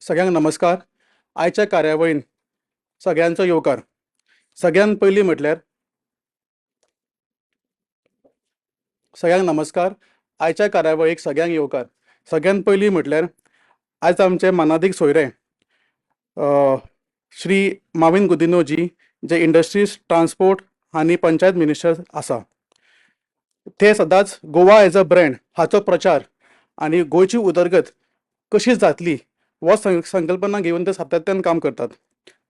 सगळ्यांक नमस्कार. आयच्या कार्यावळीन सगळ्यांचो येवकार. सगळ्यात पयलीं म्हटल्यार सगळ्यांक नमस्कार. आयच्या कार्यावळीक सगळ्यांक येवकार. सगळ्यात पयलीं म्हटल्यार आयज आमचे मानादीक सोयरे श्री माविन गुदिन्होजी, जे इंडस्ट्रीज, ट्रान्सपोर्ट आनी पंचायत मिनिस्टर आसा. ते सदांच गोवा एज अ ब्रँड हाचो प्रचार आनी गोंयची उदरगत कशी जातली हो संकल्पना घेवन ते सातत्यान काम करतात.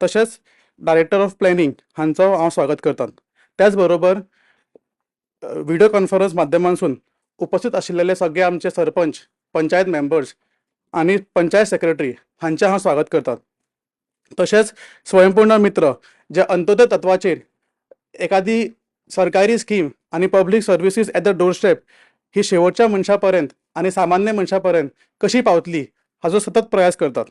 तशेंच डायरेक्टर ऑफ प्लॅनिंग हांचो हांव स्वागत करतात. त्याच बरोबर व्हिडिओ कॉन्फरन्स माध्यमांसून उपस्थित आशिल्ले सगळे आमचे सरपंच, पंचायत मेंबर्स आनी पंचायत सेक्रेटरी हांचे हांव स्वागत करतात. तशेंच स्वयंपूर्ण मित्र जे अंत्योदय तत्वाचेर एखादी सरकारी स्कीम आनी public services at the doorstep ही शेवटच्या मनशा पर्यंत आनी सामान्य मनशा पर्यंत कशी पावतली हाचो सतत प्रयास करतात.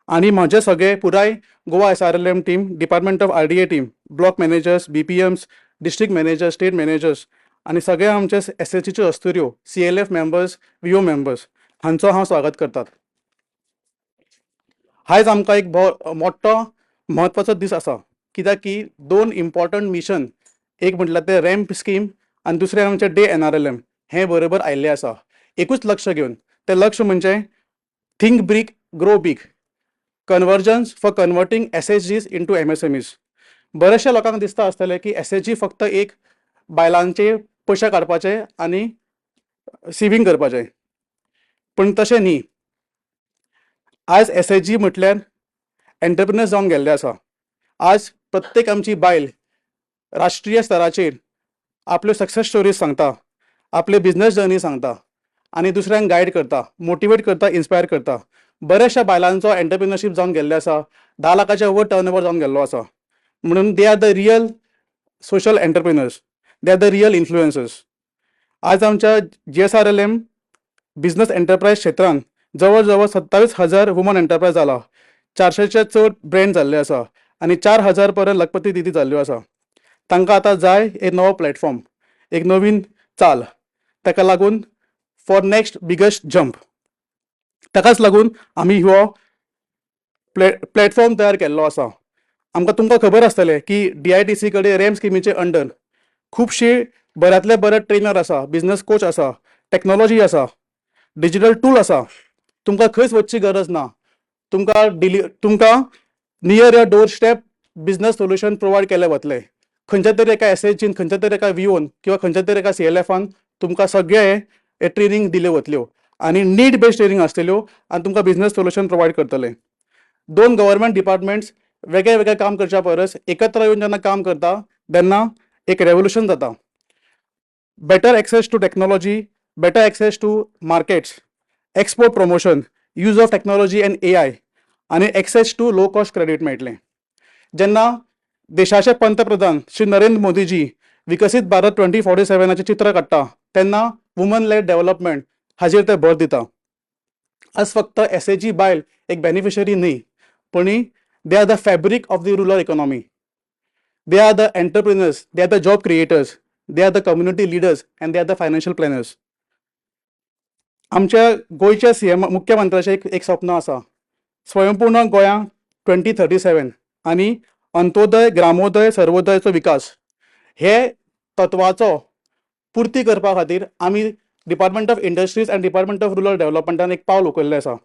आनी म्हजे सगळे पुराय Goa SRLM team, department of RDA team, block managers, BPMs, district managers, state managers आनी सगळे आमचे SHGच्यो अस्तुऱ्यो, CLF मेंबर्स, VO मेंबर्स हांचो हांव स्वागत करतात. आयज आमकां एक मोठो म्हत्वाचो दीस आसा, कित्याक की दोन इम्पॉर्टंट मिशन, एक म्हटल्यार ते रॅम्प स्कीम आनी दुसरें आमचे डे NRLM हे बरोबर आयिल्ले आसा. एकूच लक्ष घेवन, ते लक्ष म्हणजे think big, grow big, convergence for converting SHGs into MSMEs. बरेचशा लोकांक दिसता आसतलें की SHG फक्त एक बायलांचे पयशे काडपाचे आनी सेव्हिंग करपाचें, पूण तशें न्ही. आज SHG म्हटल्यार एंटरप्रिनर्स जावन गेल्ले आसा. आज प्रत्येक आमची बायल राष्ट्रीय स्तराचेर आपल्यो सक्सेस स्टोरीज सांगता, आपले बिझनेस जर्नी सांगता आनी दुसऱ्यांक गायड करता, मोटिवेट करता, इन्स्पायर करता. बऱ्याचशा बायलांचो एंटरप्रिनरशीप जावन गेल्ले आसा, 10 लाखाच्या वयर टर्नओवर जावन गेल्लो आसा. म्हणून they are the real social entrepreneurs, they are the real influencers. आज आमच्या GSRLM बिझनेस एंटरप्रायज क्षेत्रांत जवळ जवळ 27,000 वुमन एंटरप्रायज जाला. 400च्या चड ब्रँड जाल्ले आसा आनी 4,000 पर्यंत लखपती दिदी जाल्ल्यो आसा. तांकां आतां जाय एक नवो प्लॅटफॉर्म, एक नवीन चाल. ताका लागून फॉर नेक्स्ट बिगेस्ट जंप, ताकाच लागून आमी हो प्लॅटफॉर्म तयार केल्लो आसा. तुमकां खबर आसतलें की DITC कडेन रॅम्प स्किमीचे अंडर खुबशे बऱ्यांतले बरे ट्रेनर आसा, बिझनेस कोच आसा, टॅक्नॉलॉजी आसा, डिजिटल टूल आसा. तुमकां खंयच वचची गरज ना. तुमकां near your door step business solution provide केले वतले. खंयच्या तरी एका SHGन, खंयच्या तरी एका VOन किंवा खंयच्या तरी एका CLFन तुमकां सगळे ट्रेनिंग दिल्यो वतल्यो आनी नीड बेस्ड ट्रेनिंग आसतल्यो आनी तुमकां बिझनेस सोल्युशन प्रोवायड करतले. दोन गव्हर्मेंट डिपार्टमेंट्स वेगळे वेगळे काम करच्या परस एकत्र येवन जेन्ना काम करता तेन्ना एक रेवोल्युशन जाता. Better access to technology, better access to markets, export promotion, use of technology and AI आनी access to low cost credit मेळटलें. जेन्ना देशाचे पंतप्रधान श्री नरेंद्र मोदीजी विकसीत भारत 2047चे चित्र काडटा तेन्ना वुमन लेड डेव्हलपमेंट हाजेर ते भर दिता. आज फक्त SHG बायल एक बेनिफिशरी न्ही, पूण they are the fabric of the rural economy. They are the entrepreneurs, they are the job creators, they are the community leaders and they are the financial planners. आमच्या गोंयच्या CM मुख्यमंत्र्याचें एक स्वप्न आसा, स्वयंपूर्ण गोंया 2037 आनी अंत्योदय, ग्रामोदय, सर्वोदयचो विकास. हे तत्वाचो पुर्ती करपा खातीर आमी department of industries and department of rural डेव्हलपमेंटान एक पावल उखल्लें आसा.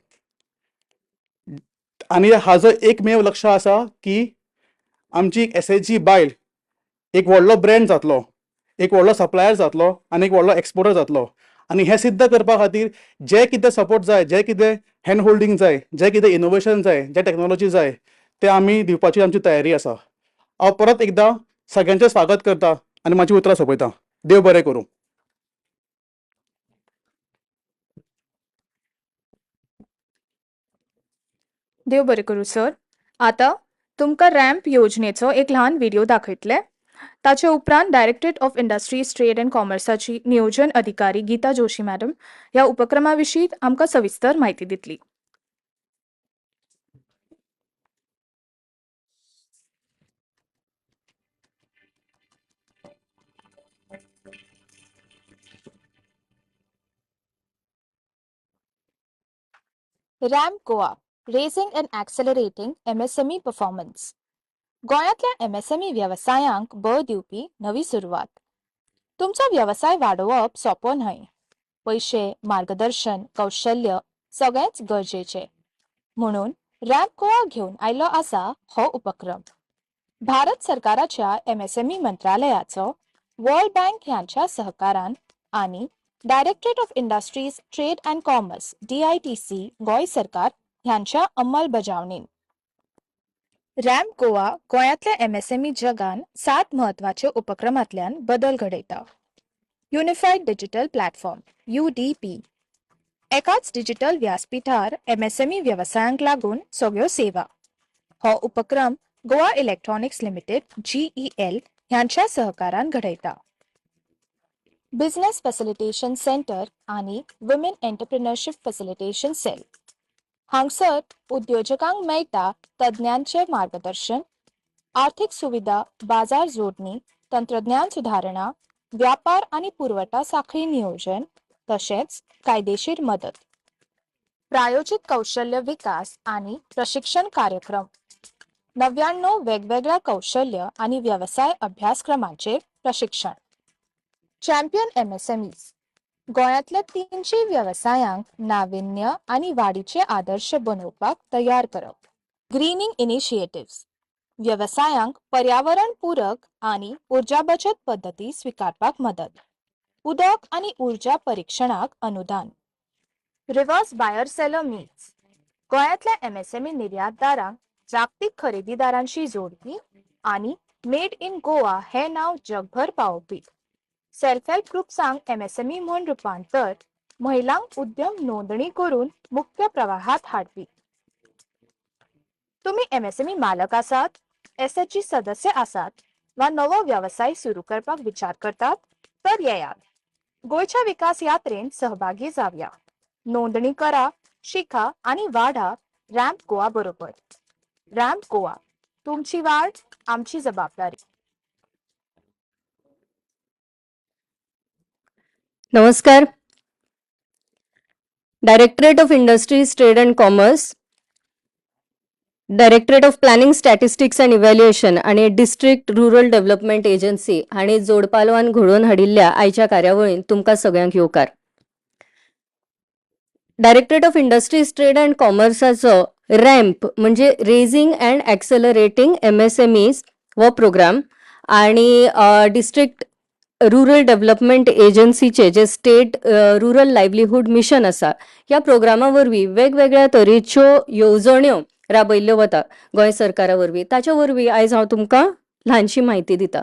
आनी हाजो एकमेव लक्ष आसा की आमची SHG बायल एक व्हडलो ब्रँड जातलो, एक व्हडलो सप्लायर जातलो आनी एक व्हडलो एक्सपोर्टर जातलो. आनी हें सिद्ध करपा खातीर जे कितें सपोर्ट जाय, जे कितें हँड होल्डिंग जाय, जे कितें इनोवेशन जाय, जे टॅक्नॉलॉजी जाय, ते आमी दिवपाची आमची तयारी आसा. हांव परत एकदां सगळ्यांचें स्वागत करता आनी म्हाजी उतरां सोंपयता. देव बरें करूं. देव बरें करूं सर. आतां तुमकां रॅम्प योजनेचो एक ल्हान व्हिडिओ दाखयतले. ताचे उपरांत directorate of industries, trade and कॉमर्साची नियोजन अधिकारी गीता जोशी मॅडम ह्या उपक्रमा विशीं आमकां सविस्तर म्हायती दितली. RAMP Goa raising and accelerating MSME performance. गोंयांतल्या MSME व्यवसायांक बळ दिवपी नवी सुरवात. तुमचो व्यवसाय वाडोवप सोंपो न्हय. पैशे, मार्गदर्शन, कौशल्य सगळेंच गरजेचे. म्हणून रॅम्प गोवा घेऊन आयलो आसा हो उपक्रम. भारत सरकाराच्या MSME मंत्रालयाचो, वर्ल्ड बँक ह्यांच्या सहकारान आणि directorate of industries trade and commerce DITC Goa सरकार ह्यांच्या अंमलबजावणीन रॅम्प गोवा गोंयांतल्या MSME जगान 7 म्हत्वाचे उपक्रमांतल्यान बदल घडयता. Unified digital platform UDP. एकाच डिजिटल व्यासपीठार MSME व्यवसायांक लागून सगळ्यो सेवा. हो उपक्रम गोवा इलेक्ट्रॉनिक्स लिमिटेड GEL ह्यांच्या सहकारान घडयता. बिझनेस फॅसिलिटेशन सेंटर आणि वुमेन एंटरप्रिनरशिप फॅसिलिटेशन सेल. हांगसर उद्योजकांक मेळटा तज्ञांचे मार्गदर्शन, आर्थिक सुविधा, बाजार जोडणी, तंत्रज्ञान सुधारणा, व्यापार आणि पुरवठा साखळी नियोजन, तशेंच कायदेशीर मदत. प्रायोजित कौशल्य विकास आणि प्रशिक्षण कार्यक्रम. 99 वेगवेगळ्या कौशल्य आणि व्यवसाय अभ्यासक्रमांचे प्रशिक्षण. Champion MSMEs. गोंयांतल्या 300 व्यवसायांक नाविन्य आणि वाडीचे आदर्श बनवपाक तयार करप. Grinning initiatives. व्यवसायांक पर्यावरण पूरक आणि ऊर्जा बचत पद्धती स्वीकारपाक मदत. उदक आणि ऊर्जा परीक्षणाक अनुदान. Reverse buyer seller meets. गोंयांतल्या MSME निर्यातदारांक जागतिक खरेदीदारांशी जोडपी आणि मेड इन गोवा हे नाव जगभर पावोवपी. सेल्फ हेल्प ग्रुप्सांक MSME म्हूण रुपांतर, महिलांक उद्यम नोंदणी करून मुख्य प्रवाहात हाडपी. तुम्ही MSME मालक आसात, SHG सदस्य आसात वा नवो व्यवसाय सुरू करपाक विचार करतात तर येयात. गोंयच्या विकास यात्रेन सहभागी जावया. नोंदणी करा, शिका आणि वाढा रॅम्प गोवा बरोबर. रॅम्प गोवा, तुमची वाढ आमची जबाबदारी. नमस्कार. Directorate of industries trade and commerce, directorate of planning statistics and evaluation आणि डिस्ट्रिक्ट रुरल डेव्हलपमेंट एजन्सी हांणी जोडपालवान घडोवन हाडिल्ल्या आयच्या कार्यावळीन तुमकां सगळ्यांक येवकार. Directorate of industries trade and कॉमर्साचो रॅम्प म्हणजे रेजिंग अँड ॲक्सेलरेटिंग MSMEs हो प्रोग्राम आणि डिस्ट्रिक्ट रुरल डेव्हलपमेंट एजन्सीचे जे स्टेट रुरल लायव्हलीहूड मिशन आसा ह्या प्रोग्रामा वरवीं वेगवेगळ्या तरेच्यो येवजण्यो राबयल्ल्यो वता गोंय सरकारा वरवीं. ताचे वरवीं आयज हांव तुमकां ल्हानशी म्हायती दिता.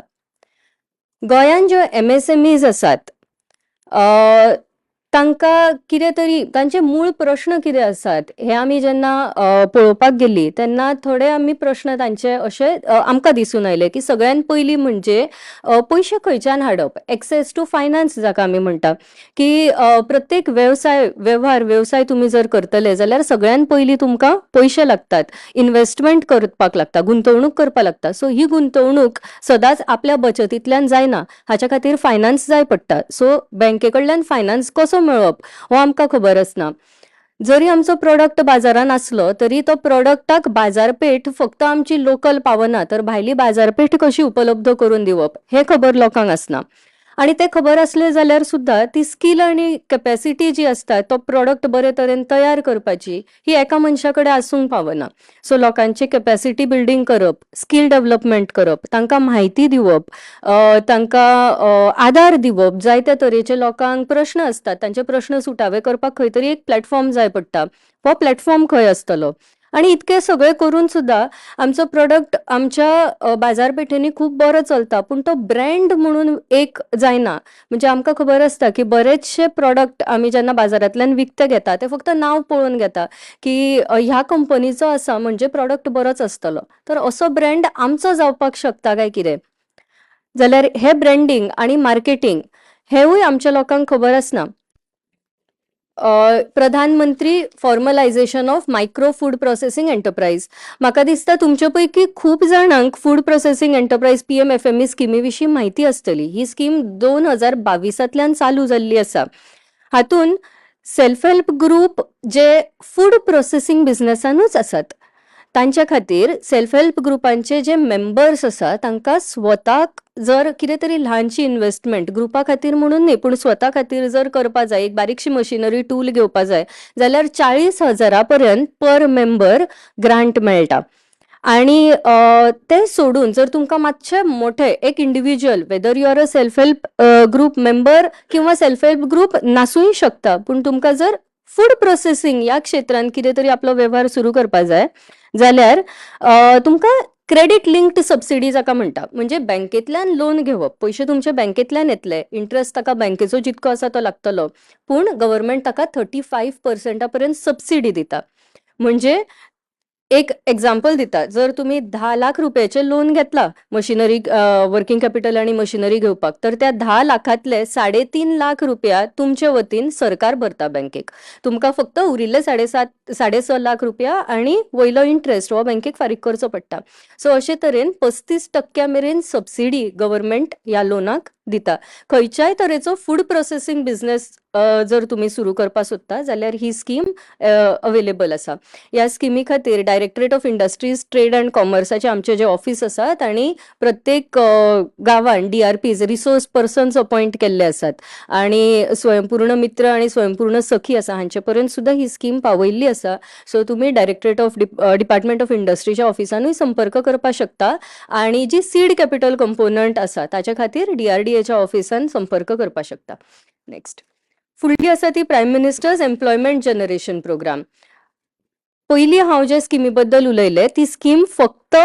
गोंयान ज्यो MSMEs आसात तांकां कितें तरी तांचे मूळ प्रश्न कितें आसात हे आमी जेन्ना पळोवपाक गेल्लीं तेन्ना थोडे आमी प्रश्न तांचे अशे आमकां दिसून आयले की सगळ्यान पयलीं म्हणजे पयशे खंयच्यान हाडप. एक्सेस टू फायनान्स जाका आमी म्हणटा की प्रत्येक व्यवसाय तुमी जर करतले जाल्यार सगळ्यान पयलीं तुमकां पयशे लागतात, इन्व्हेस्टमेंट करपाक लागता, गुंतवणूक करपाक लागता. सो ही गुंतवणूक सदांच आपल्या बचतींतल्यान जायना, हाच्या खातीर फायनान्स जाय पडटा. सो बँके कडल्यान फायनान्स कसो मेळप हो आमकां खबर आसना. जरी आमचो प्रोडक्ट बाजारान आसलो तरी तो प्रोडक्टाक बाजारपेठ फक्त आमची लोकल पावना तर भायली बाजारपेठ कशी उपलब्ध करून दिवप हे खबर लोकांक आसना. आणि ते खबर असले जाल्यार सुद्धा ती स्किल आणि कॅपॅसिटी जी असता तो प्रोडक्ट बरे तरेन तयार करपाची ही एका मनशा कडेन आसूंक पावना. सो लोकांची कॅपॅसिटी बिल्डिंग करप, स्किल डेव्हलपमेंट करप, तांकां म्हायती दिवप, तांकां आदार दिवप, जायत्या तरेचे लोकांक प्रश्न असतात तांचे प्रश्न सुटावे करपाक खंय तरी एक प्लॅटफॉर्म जाय पडटा. हो प्लॅटफॉर्म खंय आसतलो. आणि इतके सगळे करून सुद्धा आमचो प्रोडक्ट आमच्या बाजारपेठेनी खूप बरो चलता पूण तो ब्रँड म्हणून एक जायना. म्हणजे आमकां खबर आसता की बरेचशे प्रोडक्ट आमी जेन्ना बाजारांतल्यान विकते घेता ते फक्त नांव पळोवन घेता की ह्या कंपनीचो आसा म्हणजे प्रोडक्ट बरोच आसतलो. तर असो ब्रँड आमचो जावपाक शकता काय कितें जाल्यार हे ब्रँडिंग आणि मार्केटिंग हेवूय आमच्या लोकांक खबर आसना. प्रधानमंत्री formalisation of micro food processing enterprise. म्हाका दिसता तुमचे पैकी खूप जाणांक फूड प्रोसेसिंग एंटरप्राइज PMFME स्किमी विशीं माहिती आसतली. ही स्कीम 2022तल्यान चालू जाल्ली आसा. हातून सेल्फ हेल्प ग्रुप जे फूड प्रोसेसिंग बिझनेसानूच आसात तांच्या खातीर सेल्फ हेल्प ग्रुपांचे जे मेंबर्स आसा तांकां स्वताक जर कितें तरी ल्हानशी इन्व्हेस्टमेंट ग्रुपा खातीर म्हणून न्ही पूण स्वता खातीर जर करपा जाय, एक बारीकशी मशिनरी टूल घेवपा जाय जाल्यार 40,000 पर्यंत पर मेंबर ग्रांट मेळटा. आणि ते सोडून जर तुमकां मातशे मोठे एक individual whether you are a self help group member किंवा सेल्फ हेल्प ग्रुप नासूय शकता पूण तुमकां जर फूड प्रोसेसिंग ह्या क्षेत्रांत कितें तरी आपलो वेव्हार सुरू करपा जाय जाल्यार तुमकां क्रेडीट लिंक्ड सबसिडी जाका म्हणटा म्हणजे बँकेतल्यान लोन घेवप, पयशे तुमचे बँकेतल्यान येतले, इंट्रस्ट ताका बँकेचो जितको आसा तो लागतलो पूण गव्हर्नमेंट ताका 35% पर्यंत सबसिडी दिता. म्हणजे एक एक्झाम्पल दिता, जर तुम्ही 10 लाख रुपयाचे लोन घेतला मशिनरी वर्किंग कॅपिटल आणि मशिनरी घेवपाक तर त्या 10 लाखातले 3.5 लाख रुपया तुमचे वतीन सरकार भरता बँकेक. तुमकां फक्त उरिल्ले 6.5 लाख रुपया आणि वयलो इंट्रस्ट हो बँकेक फारीक करचो पडटा. सो अशे तरेन 35% मेरेन सबसिडी गव्हर्नमेंट ह्या लोनाक दिता. खंयच्याय तरेचो फूड प्रोसेसिंग बिझनेस जर तुम्ही सुरू करपा सोदता जाल्यार ही स्कीम अवेलेबल आसा. ह्या स्किमी खातीर directorate of industries trade and कॉमर्साचे आमचे जे ऑफिस आसात आणि प्रत्येक गांवांत DRPs रिसोर्स पर्सन्स अपॉइंट केल्ले आसात आणि स्वयंपूर्ण मित्र आणि स्वयंपूर्ण सखी आसा हांचे पर्यंत सुद्धा ही स्कीम पावयल्ली आसा. सो तुम्ही डायरेक्टरेट ऑफ डिपार्टमेंट ऑफ इंडस्ट्रीच्या ऑफिसानूय संपर्क करपा शकता आणि जी सीड कॅपिटल कंपोनंट आसा ताच्या खातीर DRDAच्या ऑफिसान संपर्क करपा शकता. नेक्स्ट फुडली आसा ती prime minister's employment generation programme. पयलीं हांव जे स्किमी बद्दल उलयलें ती स्कीम फक्त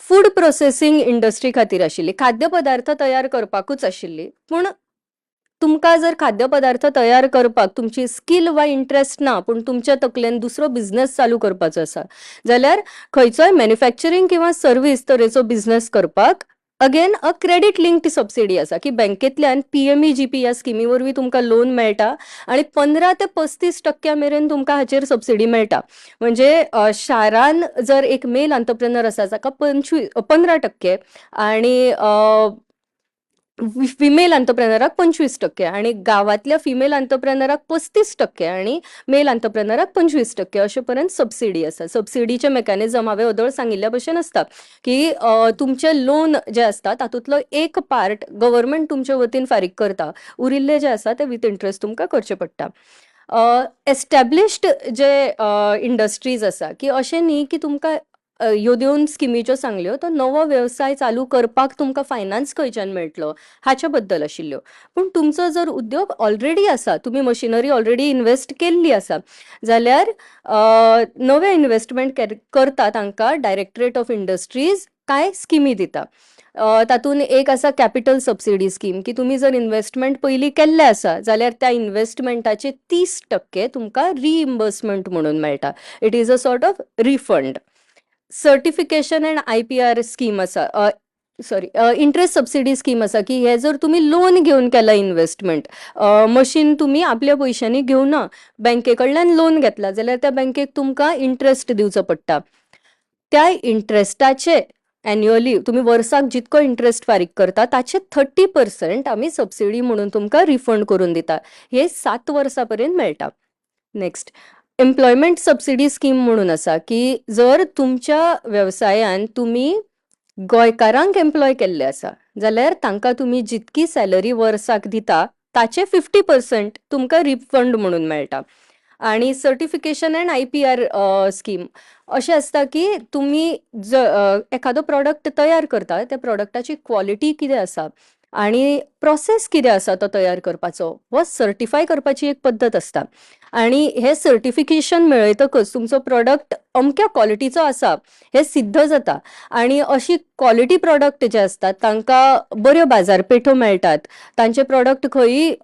फूड प्रोसेसिंग इंडस्ट्री खातीर आशिल्ली, खाद्यपदार्थ तयार करपाकूच आशिल्ली. पूण तुमकां जर खाद्यपदार्थ तयार करपाक तुमची स्किल वा इंट्रस्ट ना पूण तुमच्या तकलेन दुसरो बिझनेस चालू करपाचो आसा जाल्यार खंयचोय मॅन्युफॅक्चरिंग किंवा सर्वीस तरेचो बिझनेस करपाक again a credit linked subsidy आसा की बँकेतल्यान PMEGP ह्या स्किमी वरवीं तुमकां लोन मेळटा आणि 15 ते 35% मेरेन तुमकां हाचेर सबसिडी मेळटा. म्हणजे शारान जर एक मेल एंटरप्रेनर आसा जाका 15% आणि फिमेल एंटरप्रेनराक 25% आणि गावातल्या फिमेल एंटरप्रेनराक 35% आणि मेल एंटरप्रेनराक 25% अशे पर्यंत सबसिडी आसा. सबसिडीचे मेकॅनिझम हांवें अदळ सांगिल्ल्या भशेन आसता की तुमचे लोन जे आसता तातूंतलो एक पार्ट गव्हर्नमेंट तुमचे वतीन फारीक करता, उरिल्ले जे आसा ते विथ इंट्रस्ट तुमकां करचे पडटा. एस्टॅब्लिश्ड जे इंडस्ट्रीज आसा की अशें न्ही की तुमकां ह्यो 2 स्किमी ज्यो सांगल्यो तो नवो व्यवसाय चालू करपाक तुमकां फायनान्स खंयच्यान मेळटलो हाच्या बद्दल आशिल्ल्यो. पूण तुमचो जर उद्योग ऑलरेडी आसा, तुम्ही मशिनरी ऑलरेडी इन्वेस्ट केल्ली आसा जाल्यार नवे इन्व्हेस्टमेंट करता तांकां डायरेक्टरेट ऑफ इंडस्ट्रीज कांय स्किमी दिता. तातूंत एक आसा कॅपिटल सबसिडी स्कीम की तुम्ही जर इन्व्हेस्टमेंट पयलीं केल्ले आसा जाल्यार त्या इन्व्हेस्टमेंटाचे 30% तुमकां रिइम्बर्समेंट म्हणून मेळटा. It is a sort of refund. Certification and IPR scheme आसा, इंट्रस्ट सबसिडी स्कीम आसा की हे जर तुम्ही लोन घेवन केला इन्व्हेस्टमेंट, मशीन तुम्ही आपल्या पयशांनी घेवना, बँके कडल्यान लोन घेतला जाल्यार त्या बँकेक तुमकां इंट्रस्ट दिवचो पडटा. त्या इंट्रस्टाचे एन्युअली तुम्ही वर्साक जितको इंट्रस्ट फारीक करता ताचे 30% आमी सबसिडी म्हणून तुमकां रिफंड करून दिता. हे 7 वर्सां पर्यंत मेळटा. नेक्स्ट एम्प्लॉयमेंट सबसिडी स्कीम म्हणून आसा की जर तुमच्या व्यवसायान तुम्ही गोंयकारांक एम्प्लॉय केल्ले आसा जाल्यार तांकां तुम्ही जितकी सॅलरी वर्साक दिता ताचे 50% तुमकां रिफंड म्हणून मेळटा. आणि सर्टिफिकेशन अँड IPR स्कीम अशें आसता की तुम्ही एखादो प्रॉडक्ट तयार करता त्या प्रॉडक्टाची क्वॉलिटी कितें आसा आणि प्रोसेस कितें आसा तो तयार करपाचो हो सर्टिफाय करपाची एक पद्दत आसता. आणि हे सर्टिफिकेशन मेळयतकच तुमचो प्रॉडक्ट अमक्या क्वॉलिटीचो आसा हे सिद्ध जाता आणि अशी क्वॉलिटी प्रॉडक्ट जे असतात तांकां बऱ्यो बाजारपेठो मेळटात. तांचे प्रॉडक्ट खंयी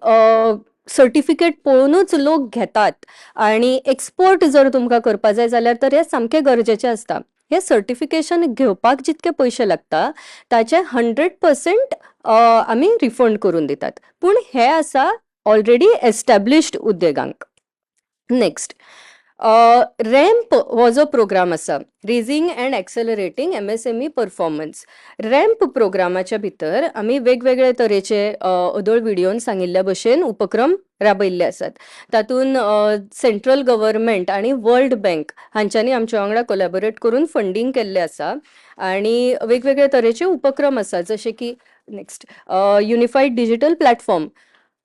सर्टिफिकेट पळोवनूच लोक घेतात आणि एक्सपोर्ट जर तुमकां करपा जाय जाल्यार तर हे सामकें गरजेचें आसता. हे सर्टिफिकेशन घेवपाक जितके पयशे लागता ताचे 100% आमी रिफंड करून दितात. पूण हे आसा ऑलरेडी एस्टॅब्लिश्ड उद्देगांक. नेक्स्ट रॅम्प हो जो प्रोग्राम आसा, raising and accelerating MSME performance. RAMP प्रोग्रामाच्या भितर आमी वेगवेगळे तरेचे अदोळ व्हिडिओन सांगिल्ल्या भशेन उपक्रम राबयल्ले आसात. तातूंत सेंट्रल गव्हर्नमेंट आनी वर्ल्ड बँक हांच्यांनी आमच्या वांगडा कोलॅबोरेट करून फंडींग केल्लें आसा आनी वेगवेगळे तरेचे उपक्रम आसात, जशे की next unified digital platform.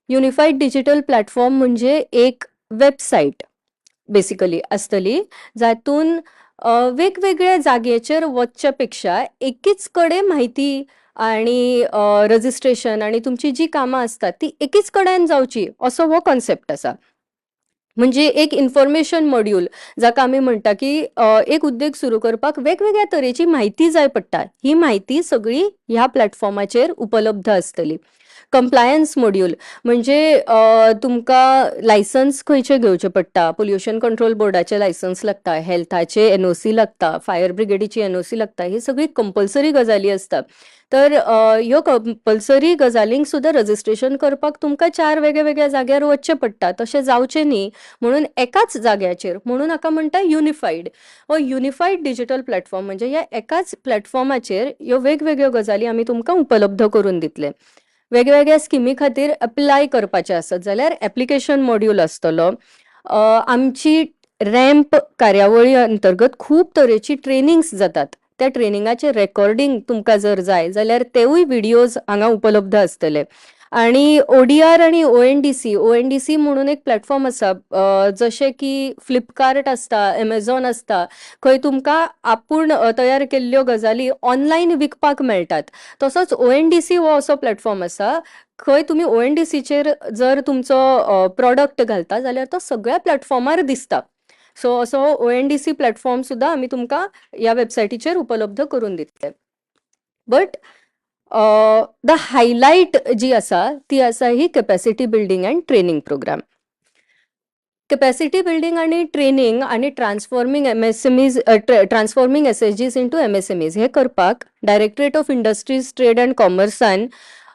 Unified digital platform म्हणजे एक वेबसायट बेसिकली आसतली, जातून वेगवेगळ्या जाग्याचेर वचच्या पेक्षा एकीच कडेन म्हायती आणि रजिस्ट्रेशन आणि तुमची जी कामां असतात ती एकीच कडेन जावची असो हो कॉन्सेप्ट आसा. म्हणजे एक इन्फॉर्मेशन मॉड्यूल, जाका आमी म्हणटा की एक उद्देग सुरू करपाक वेगवेगळ्या तरेची म्हायती जाय पडटा. ही म्हायती सगळी ह्या प्लॅटफॉर्माचेर उपलब्ध आसतली. कंप्लायन्स मॉड्यूल म्हणजे तुमकां लायसन्स खंयचे घेवचे पडटा. पोल्युशन कंट्रोल बोर्डाचे लायसन्स लागता, हेल्थाचे NOC लागता, फायर ब्रिगेडीची NOC लागता. ही सगळी कंपल्सरी गजाली असता. तर ह्यो कंपल्सरी गजालींक सुद्दां रजिस्ट्रेशन करपाक तुमकां 4 वेगळ्या जाग्यार वचचें पडटा. तशें जावचें न्ही म्हणून एकाच जाग्याचेर, म्हणून हाका म्हणटा युनिफायड. हो युनिफायड डिजिटल प्लॅटफॉर्म म्हणजे ह्या एकाच प्लॅटफॉर्माचेर ह्यो वेगवेगळ्यो गजाली आमी तुमकां उपलब्ध करून दितले. वेगवेगळ्या स्किमी खातीर अप्लाय करपाचें आसत जाल्यार एप्लिकेशन मॉड्यूल आसतलो. आमची रॅम्प कार्यावळी अंतर्गत खूब तरेची ट्रेनिंग्स जातात. त्या ट्रेनिंगाचे रेकॉर्डिंग तुमकां जर जाय जाल्यार तेवूय व्हिडिओज हांगा उपलब्ध आसतले. आणि ODR आणि ONDC म्हणून एक प्लॅटफॉर्म आसा, जशें की फ्लिपकार्ट आसता, Amazon आसता, खंय तुमकां आपूण तयार केल्ल्यो गजाली ऑनलायन विकपाक मेळटात. तसोच ONDC हो असो प्लॅटफॉर्म आसा, खंय तुमी ONDCचेर जर तुमचो प्रॉडक्ट घालता जाल्यार तो सगळ्या प्लॅटफॉर्मार दिसता. सो असो ONDC प्लॅटफॉर्म सुद्दां आमी तुमकां ह्या वेबसायटीचेर उपलब्ध करून दितले. बट द हायलायट जी आसा ती आसा ही capacity building and training programme. Capacity building आणि ट्रेनिंग आणि ट्रान्सफॉर्मिंग SSGs इंटू MSMEs हे करपाक directorate of industries trade and कॉमर्सान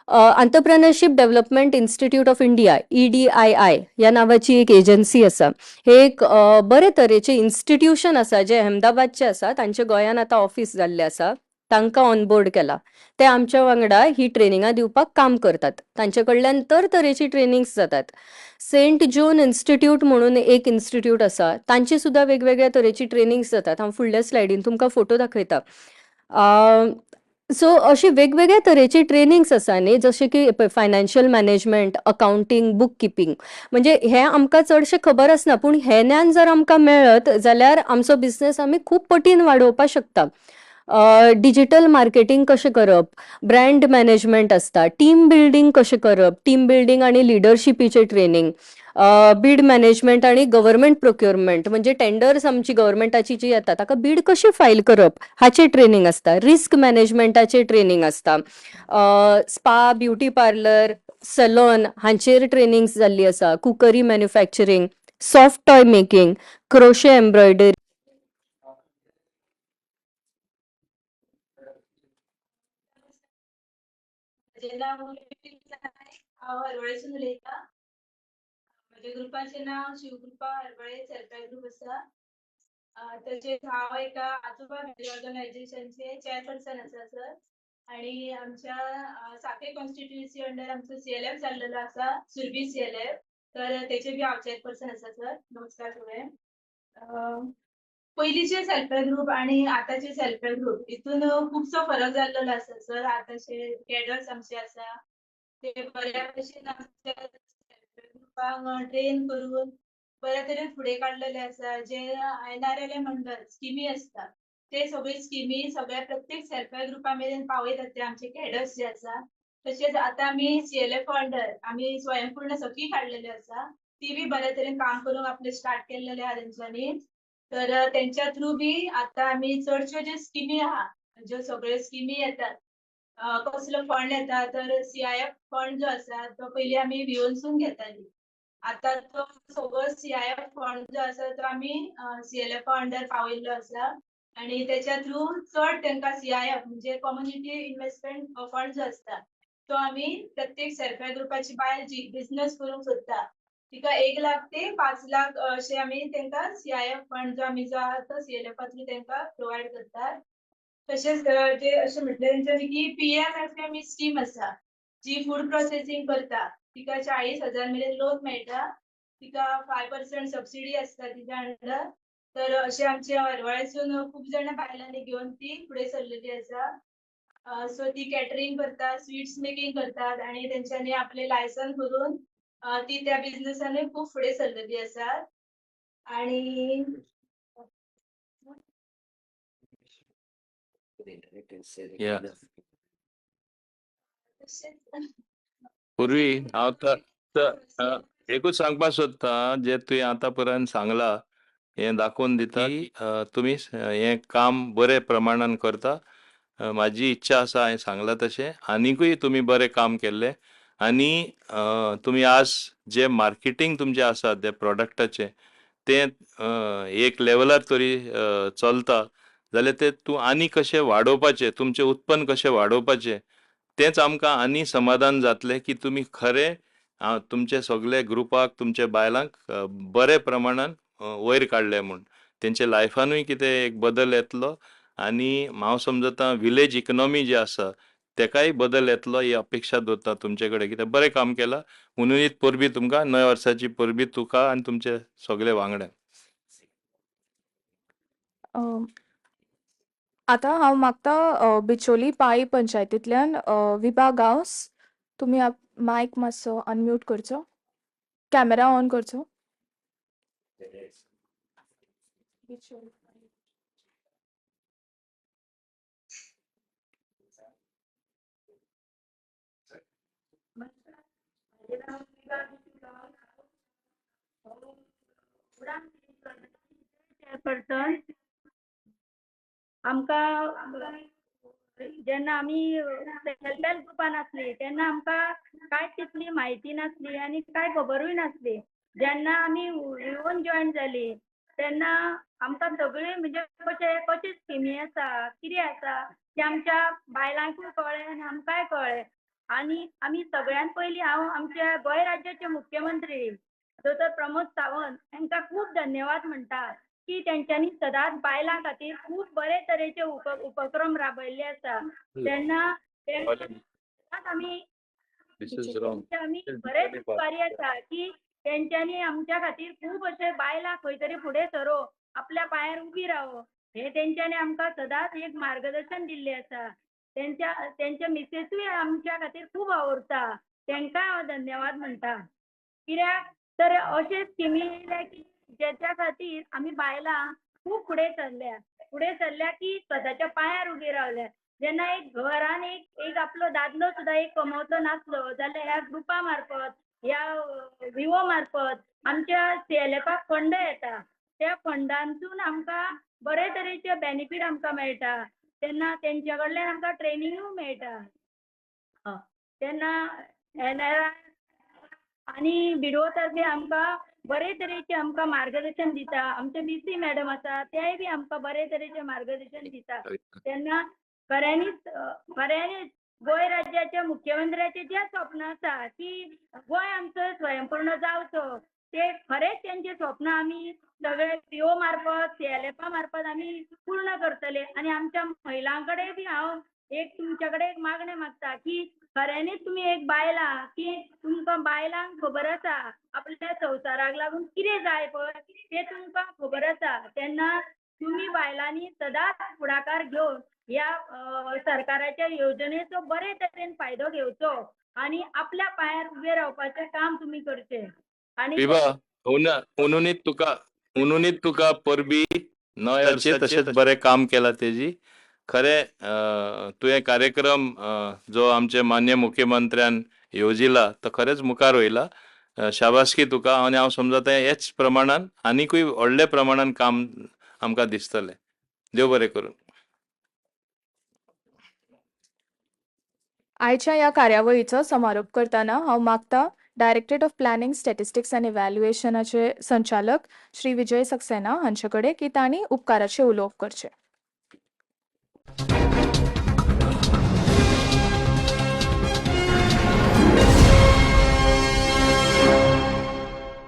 entrepreneurship development institute of India EDII या नावाची एक एजन्सी आसा. हे एक बरे तरेचे इन्स्टिट्यूशन आसा जे अहमदाबादचे आसा, तांचे गोंयान आतां ऑफिस जाल्ले आसा. तांकां ऑनबोर्ड केला. ते आमच्या वांगडा ही ट्रेनिंगां दिवपाक काम करतात. तांचे कडल्यान तरेची ट्रेनिंग्स जातात. सेंट जॉन इन्स्टिट्यूट म्हणून एक इन्स्टिट्यूट आसा, तांची सुद्दां वेगवेगळ्या तरेची ट्रेनिंग्स जातात. हांव फुडल्या स्लायडीन तुमकां फोटो दाखयता. सो अशी वेगवेगळ्या तरेची ट्रेनिंग्स आसा न्ही, जशें की financial management, accounting, book keeping. म्हणजे हे आमकां चडशें खबर आसना, पूण हें ज्ञान जर आमकां मेळत जाल्यार आमचो बिझनेस आमी खूब पटीन वाडोवपाक शकता. डिजिटल मार्केटिंग कशें करप, ब्रँड मॅनेजमेंट आसता, टीम बिल्डिंग कशें करप, टीम बिल्डिंग आणि लिडरशिपीचे ट्रेनिंग, बीड मॅनेजमेंट आणि गव्हर्नमेंट प्रोक्युरमेंट म्हणजे टेंडर्स आमची गव्हर्नमेंटाची जी येता ताका बीड कशी फायल करप हाचे ट्रेनिंग आसता. रिस्क मॅनेजमेंटाचे ट्रेनिंग आसता. स्पा, ब्युटी पार्लर, सलॉन हांचेर ट्रेनिंग्स जाल्ली आसा. Cookery manufacturing, soft toy making, crochet embroidery. हांव हरवळेसून उलयतां. म्हज्या ग्रुपाचें नांव Shivkrupa Harvale self help group आसा. तशेंच हांव एका आजोबा ऑर्गनायझेशनचे चेअरपर्सन आसा सर. आणि आमच्या साखळे कॉन्स्टिट्युएन्सी अंडर आमचो CLF जाल्लेलो आसा, सुरभी CLF. तर तेचे बी हांव चेअरपर्सन आसा सर. नमस्कार सगळ्यांक. पयलींचे सेल्फ हेल्प ग्रुप आणि आतांचे सेल्फ हेल्प ग्रुप हितून खूबसो फरक जाल्लो आसा सर. आतांचे कॅडर्स आमचे आसा ते बऱ्या भशेन आमच्या ग्रुपांक ट्रेन करून बऱ्या तरेन फुडें काडलेले आसा. जे NRLM मंडळ स्किमी आसता ते सगळे स्किमी सगळ्या प्रत्येक सेल्फ हेल्प ग्रुपा मेरेन पावयतात ते आमचे कॅडर्स जे आसा. तशेंच आतां आमी CLF अंडर आमी स्वयंपूर्ण सखी काडलेले आसा. ती बी बऱ्या तरेन काम करून आपले स्टार्ट केल्लेले आहा तेंच्यांनी. तर तेंच्या थ्रू बी आतां आमी चडश्यो ज्यो स्किमी आहा, ज्यो सगळ्यो स्किमी येतात, कसलो फंड येता तर CIF फंड जो आसा तो पयलीं आमी विओनसून घेताली. आतां तो सगळो CIF फंड जो आसा तो आमी CLF अंडर पावयल्लो आसा. आणि त्याच्या थ्रू चड तांकां CIF म्हणजे कम्युनिटी इन्व्हेस्टमेंट फंड जो आसता तो आमी प्रत्येक सेल्फ हेल्प ग्रुपाची बायल जी बिझनेस करूंक सोदता तिका 1 लाख ते 5 लाख असे आम्ही त्यांना CIF फंड जो आम्ही जो आहा तो CLF थ्रू त्यांना प्रोव्हाइड करतात. तसेच जे असे म्हटले त्यांच्यानी की PMFME स्कीम आसा जी फूड प्रोसेसिंग करता तिका 40,000 मेरेन लोन मेळटा. तिका 5% सबसिडी आसता तिच्या अंडर. तर असे आमचे हरवळ्यासून खूप जाण बायलांनी घेऊन ती पुढे सरलेली आसा. सो ती कॅटरिंग करतात, स्वीट्स मेकिंग करतात आणि त्यांच्यानी आपले लायसन करून ती त्या बिझनेसाने खूप पुढे सरलेली आसात. आणि या तशेंच पूर्वी हांव एकूच सांगपाक सोदता जे तुवें आतां पर्यंत सांगला हें दाखोवन दिता की तुमी हें काम बरे प्रमाणान करता. म्हाजी इच्छा आसा हांवें सांगलां तशें आनीकूय तुमी बरें काम केल्लें आनी तुमी आज जे मार्केटींग तुमचें आसा ते प्रॉडक्टाचें तें एक लेवलार तरी चलता जाल्यार तें तूं आनी कशें वाडोवपाचें तुमचें उत्पन्न कशें वाडोवपाचें तेंच आमकां आनी समाधान जातलें की तुमी खरें तुमचे सगळे ग्रुपाक तुमच्या बायलांक बरे प्रमाणान वयर काडले म्हूण तेंच्या लायफानूय कितें एक बदल येतलो आनी हांव समजता विलेज इकॉनॉमी जी आसा तेकाय बदल येतलो ही अपेक्षा दवरता तुमचे कडेन कित्याक बरें काम केलां. उनुनीत परबी तुमकां नव्या वर्साची परबी तुका आनी तुमचे सगळे वांगड्यांक. आता हांव मागता बिचोली पाळी पंचायतींतल्यान विभा गांवस तुमी मायक मातसो अनम्यूट करचो, कॅमेरा ऑन करचो. चेअरपर्सन आमकां जेन्ना आमी सेल्फ हेल्प ग्रुपान आसली तेन्ना आमकां कांयच तितली म्हायती नासली आनी कांय खबरूय नासली. जेन्ना आमी येवन जॉयन जाली तेन्ना आमकां सगळी म्हणजे कशें स्किमी आसा कितें आसा तें आमच्या बायलांकूय कळ्ळें आनी आमकांय कळ्ळें. आनी आमी सगळ्यान पयलीं हांव आमच्या गोंय राज्याचे मुख्यमंत्री दोतोर प्रमोद सावंत हांकां खूब धन्यवाद म्हणटा की तेंच्यांनी सदांच बायलां खातीर खूब बरे तरेचे उपक्रम राबयल्ले आसा. तेन्ना आमी आमी बरेच उपकारी आसा की तेंच्यांनी आमच्या खातीर खूब अशे बायलां खंय तरी फुडें सरो आपल्या पांयार उबी रावो हे तेंच्यांनी आमकां सदांच एक मार्गदर्शन दिल्लें आसा. तेंच्या मिसेसूय आमच्या खातीर खूब आवडटा तेंकाय हांव धन्यवाद म्हणटा. कित्याक तर अशे स्किमी येयल्या की जेच्या खातीर आमी बायलां खूब फुडें सरल्या की स्वताच्या पांयार उबी रावल्या. जेन्ना एक घरान एक आपलो दादलो सुद्दां एक कमवतो नासलो जाल्यार ह्या ग्रुपा मार्फत ह्या विवो मार्फत आमच्या CLFाक फंड येता. त्या फंडांतून आमकां बरे तरेचे बेनिफीट आमकां मेळटा. तेन्ना तेंच्या कडल्यान आमकां ट्रेनिंगूय मेळटा. तेन्ना NRI आनी BDO तर्फे आमकां बरे तरेचे आमकां मार्गदर्शन दिता. आमचे BC मॅडम आसा तेय बी आमकां बरे तरेचे मार्गदर्शन दिता. तेन्ना खऱ्यांनीच गोंय राज्याच्या मुख्यमंत्र्याचे जे स्वप्न आसा की गोंय आमचो स्वयंपूर्ण जावचो ते खरेंच तेंचे स्वप्न आमी सगळे PO मार्फत CLF मार्फत आमी पूर्ण करतले. आनी आमच्या महिलां कडेन बी हांव एक तुमच्या कडेन एक मागणें मागता की खऱ्यांनीच तुमी एक बायलां की तुमकां बायलांक खबर आसा आपल्या संवसाराक लागून कितें जाय पळय तें तुमकां खबर आसा. तेन्ना तुमी बायलांनी सदांच फुडाकार घेवन ह्या सरकाराच्या योजनेचो बरे तरेन फायदो घेवचो आनी आपल्या पांयार उबे रावपाचें काम तुमी करचें. आनी उनुनीत तुका परबी नव्या वर्साचे तशेंच बरें काम केलां तेजी खरें तुवें कार्यक्रम जो आमचे मान्य मुख्यमंत्र्यान येवजिला तो खरेंच मुखार वयला. शाबासकी तुका आनी हांव समजता हेच प्रमाणान आनीकूय व्हडले प्रमाणान काम आमकां दिसतलें. देव बरें करूं. आयच्या ह्या कार्यावळीचो समारोप करतना हांव मागता directorate of planning statistics and इव्हॅल्युएशनाचे संचालक श्री विजय सक्सेना हांचे कडेन की तांणी उपकाराचे उलोवप करचे.